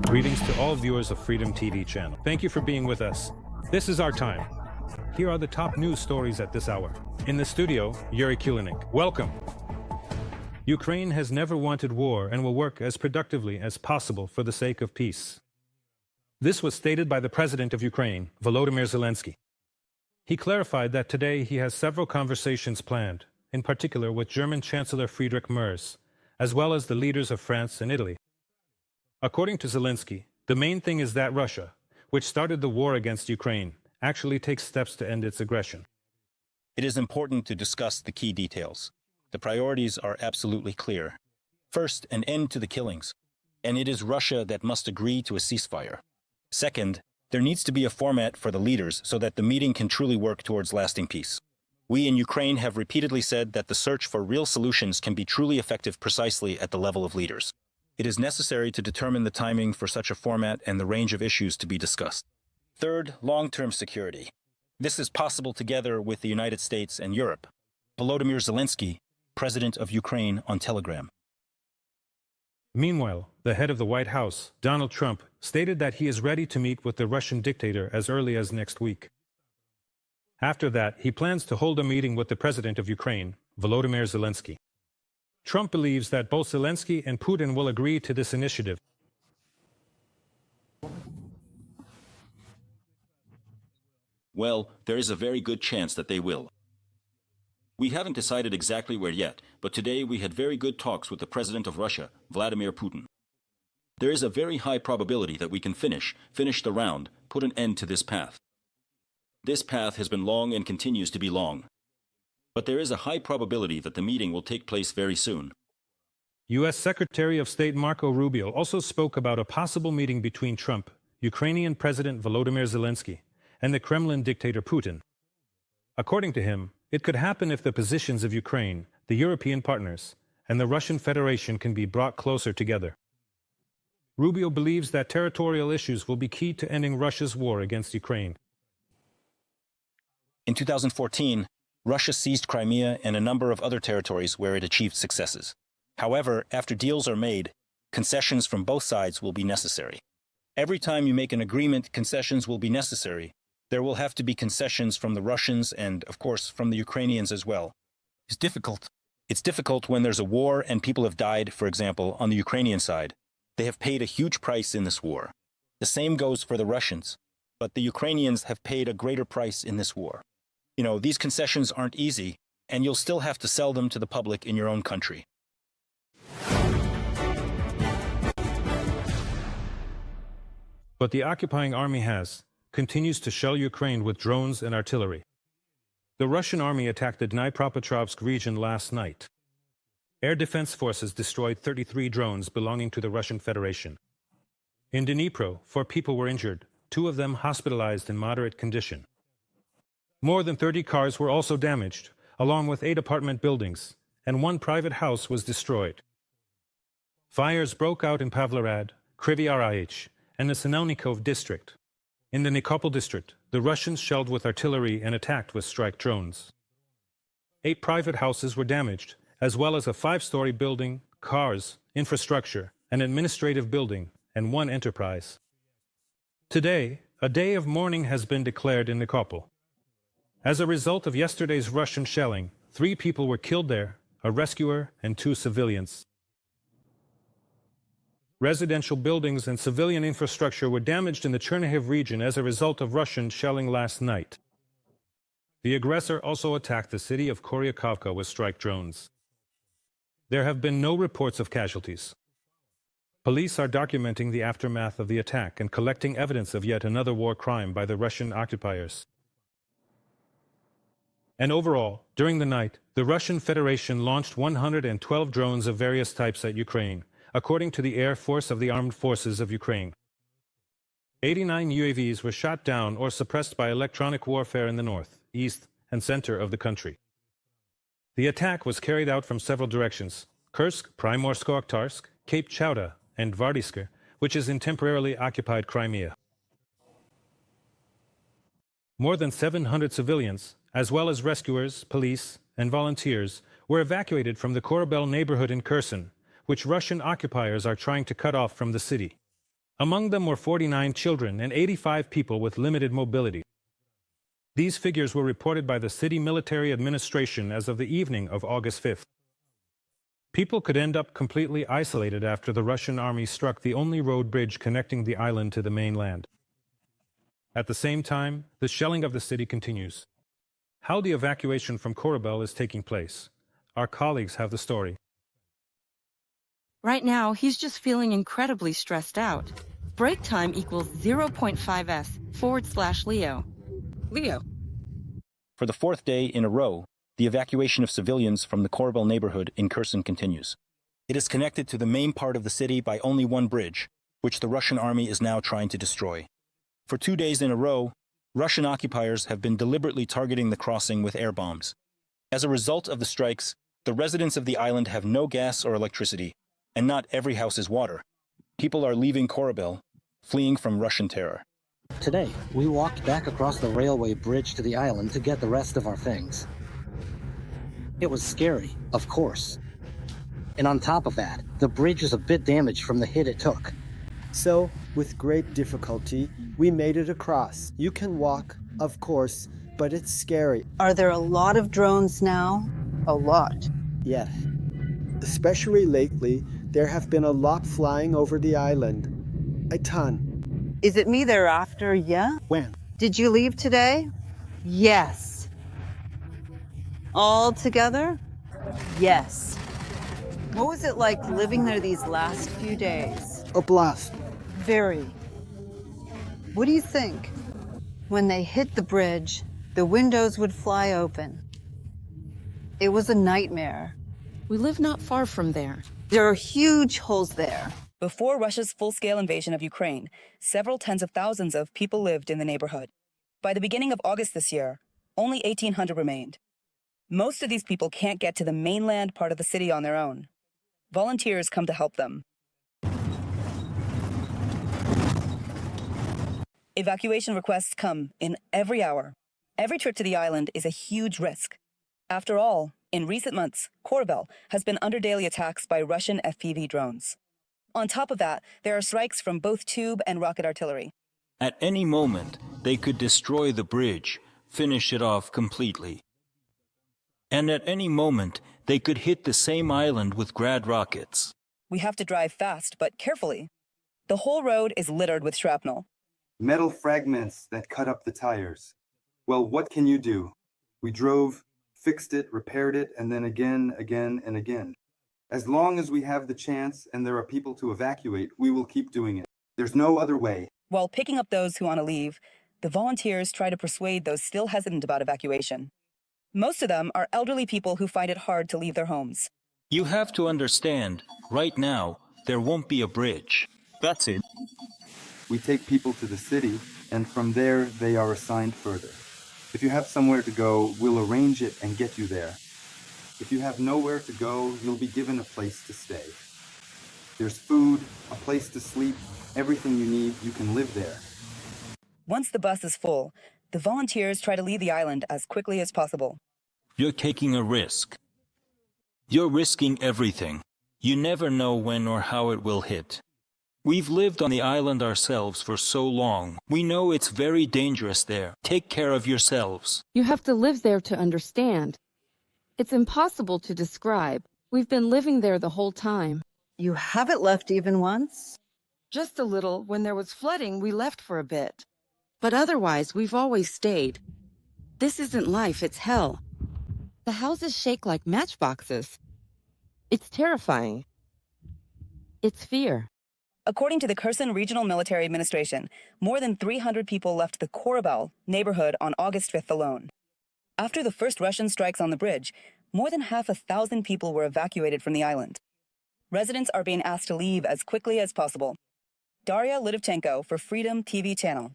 Greetings to all viewers of Freedom TV channel. Thank you for being with us. This is our time. Here are the top news stories at this hour. In the studio, Yuri Kulinik. Welcome. Ukraine has never wanted war and will work as productively as possible for the sake of peace. This was stated by the President of Ukraine, Volodymyr Zelenskyy. He clarified that today he has several conversations planned, in particular with German Chancellor Friedrich Merz, as well as the leaders of France and Italy. According to Zelenskyy, the main thing is that Russia, which started the war against Ukraine, actually takes steps to end its aggression. It is important to discuss the key details. The priorities are absolutely clear. First, an end to the killings, and it is Russia that must agree to a ceasefire. Second, there needs to be a format for the leaders so that the meeting can truly work towards lasting peace. We in Ukraine have repeatedly said that the search for real solutions can be truly effective precisely at the level of leaders. It is necessary to determine the timing for such a format and the range of issues to be discussed. Third, long-term security. This is possible together with the United States and Europe. Volodymyr Zelenskyy, President of Ukraine, on Telegram. Meanwhile, the head of the White House, Donald Trump, stated that he is ready to meet with the Russian dictator as early as next week. After that, he plans to hold a meeting with the President of Ukraine, Volodymyr Zelenskyy. Trump believes that both Zelenskyy and Putin will agree to this initiative. Well, there is a very good chance that they will. We haven't decided exactly where yet, but today we had very good talks with the President of Russia, Vladimir Putin. There is a very high probability that we can finish the round, put an end to this path. This path has been long and continues to be long. But there is a high probability that the meeting will take place very soon. U.S. Secretary of State Marco Rubio also spoke about a possible meeting between Trump, Ukrainian President Volodymyr Zelenskyy, and the Kremlin dictator Putin. According to him, it could happen if the positions of Ukraine, the European partners, and the Russian Federation can be brought closer together. Rubio believes that territorial issues will be key to ending Russia's war against Ukraine. In 2014, Russia seized Crimea and a number of other territories where it achieved successes. However, after deals are made, concessions from both sides will be necessary. Every time you make an agreement, concessions will be necessary. There will have to be concessions from the Russians and, of course, from the Ukrainians as well. It's difficult. It's difficult when there's a war and people have died, for example, on the Ukrainian side. They have paid a huge price in this war. The same goes for the Russians, but the Ukrainians have paid a greater price in this war. You know, these concessions aren't easy, and you'll still have to sell them to the public in your own country. But the occupying army continues to shell Ukraine with drones and artillery. The Russian army attacked the Dnipropetrovsk region last night. Air defense forces destroyed 33 drones belonging to the Russian Federation. In Dnipro, 4 people were injured, 2 of them hospitalized in moderate condition. More than 30 cars were also damaged, along with 8 apartment buildings, and 1 private house was destroyed. Fires broke out in Pavlograd, Kryvyi Rih, and the Sinelnikov district. In the Nikopol district, the Russians shelled with artillery and attacked with strike drones. 8 private houses were damaged, as well as a 5-story building, cars, infrastructure, an administrative building, and 1 enterprise. Today, a day of mourning has been declared in Nikopol. As a result of yesterday's Russian shelling, 3 people were killed there, a rescuer and 2 civilians. Residential buildings and civilian infrastructure were damaged in the Chernihiv region as a result of Russian shelling last night. The aggressor also attacked the city of Koryakovka with strike drones. There have been no reports of casualties. Police are documenting the aftermath of the attack and collecting evidence of yet another war crime by the Russian occupiers. And overall, during the night, the Russian Federation launched 112 drones of various types at Ukraine, according to the Air Force of the Armed Forces of Ukraine. 89 UAVs were shot down or suppressed by electronic warfare in the north, east, and center of the country. The attack was carried out from several directions: Kursk, Primorsko-Akhtarsk, Cape Chauda, and Vardiska, which is in temporarily occupied Crimea. More than 700 civilians, as well as rescuers, police, and volunteers, were evacuated from the Korabel neighborhood in Kherson, which Russian occupiers are trying to cut off from the city. Among them were 49 children and 85 people with limited mobility. These figures were reported by the city military administration as of the evening of August 5th. People could end up completely isolated after the Russian army struck the only road bridge connecting the island to the mainland. At the same time, the shelling of the city continues. How the evacuation from Korabel is taking place. Our colleagues have the story. Right now, he's just feeling incredibly stressed out. Break time equals 0.5s/Leo. Leo. For the fourth day in a row, the evacuation of civilians from the Korabel neighborhood in Kherson continues. It is connected to the main part of the city by only one bridge, which the Russian army is now trying to destroy. For 2 days in a row, Russian occupiers have been deliberately targeting the crossing with air bombs. As a result of the strikes, the residents of the island have no gas or electricity, and not every house is water. People are leaving Korabel, fleeing from Russian terror. Today, we walked back across the railway bridge to the island to get the rest of our things. It was scary, of course. And on top of that, the bridge is a bit damaged from the hit it took. So, with great difficulty, we made it across. You can walk, of course, but it's scary. Are there a lot of drones now? A lot. Yes. Especially lately, there have been a lot flying over the island. A ton. Is it me they're after, yeah? When? Did you leave today? Yes. All together? Yes. What was it like living there these last few days? A blast. Very. What do you think? When they hit the bridge, the windows would fly open. It was a nightmare. We live not far from there. There are huge holes there. Before Russia's full-scale invasion of Ukraine, several tens of thousands of people lived in the neighborhood. By the beginning of August this year, only 1,800 remained. Most of these people can't get to the mainland part of the city on their own. Volunteers come to help them. Evacuation requests come in every hour. Every trip to the island is a huge risk. After all, in recent months, Korabel has been under daily attacks by Russian FPV drones. On top of that, there are strikes from both tube and rocket artillery. At any moment, they could destroy the bridge, finish it off completely. And at any moment, they could hit the same island with Grad rockets. We have to drive fast, but carefully. The whole road is littered with shrapnel. Metal fragments that cut up the tires. Well, what can you do? We drove, fixed it, repaired it, and then again, and again. As long as we have the chance and there are people to evacuate, we will keep doing it. There's no other way. While picking up those who want to leave, the volunteers try to persuade those still hesitant about evacuation. Most of them are elderly people who find it hard to leave their homes. You have to understand, right now, there won't be a bridge. That's it. We take people to the city, and from there they are assigned further. If you have somewhere to go, we'll arrange it and get you there. If you have nowhere to go, you'll be given a place to stay. There's food, a place to sleep, everything you need, you can live there. Once the bus is full, the volunteers try to leave the island as quickly as possible. You're taking a risk. You're risking everything. You never know when or how it will hit. We've lived on the island ourselves for so long. We know it's very dangerous there. Take care of yourselves. You have to live there to understand. It's impossible to describe. We've been living there the whole time. You haven't left even once? Just a little. When there was flooding, we left for a bit. But otherwise, we've always stayed. This isn't life, it's hell. The houses shake like matchboxes. It's terrifying. It's fear. According to the Kherson Regional Military Administration, more than 300 people left the Korabel neighborhood on August 5th alone. After the first Russian strikes on the bridge, more than 1,000 people were evacuated from the island. Residents are being asked to leave as quickly as possible. Daria Lidovchenko for Freedom TV Channel.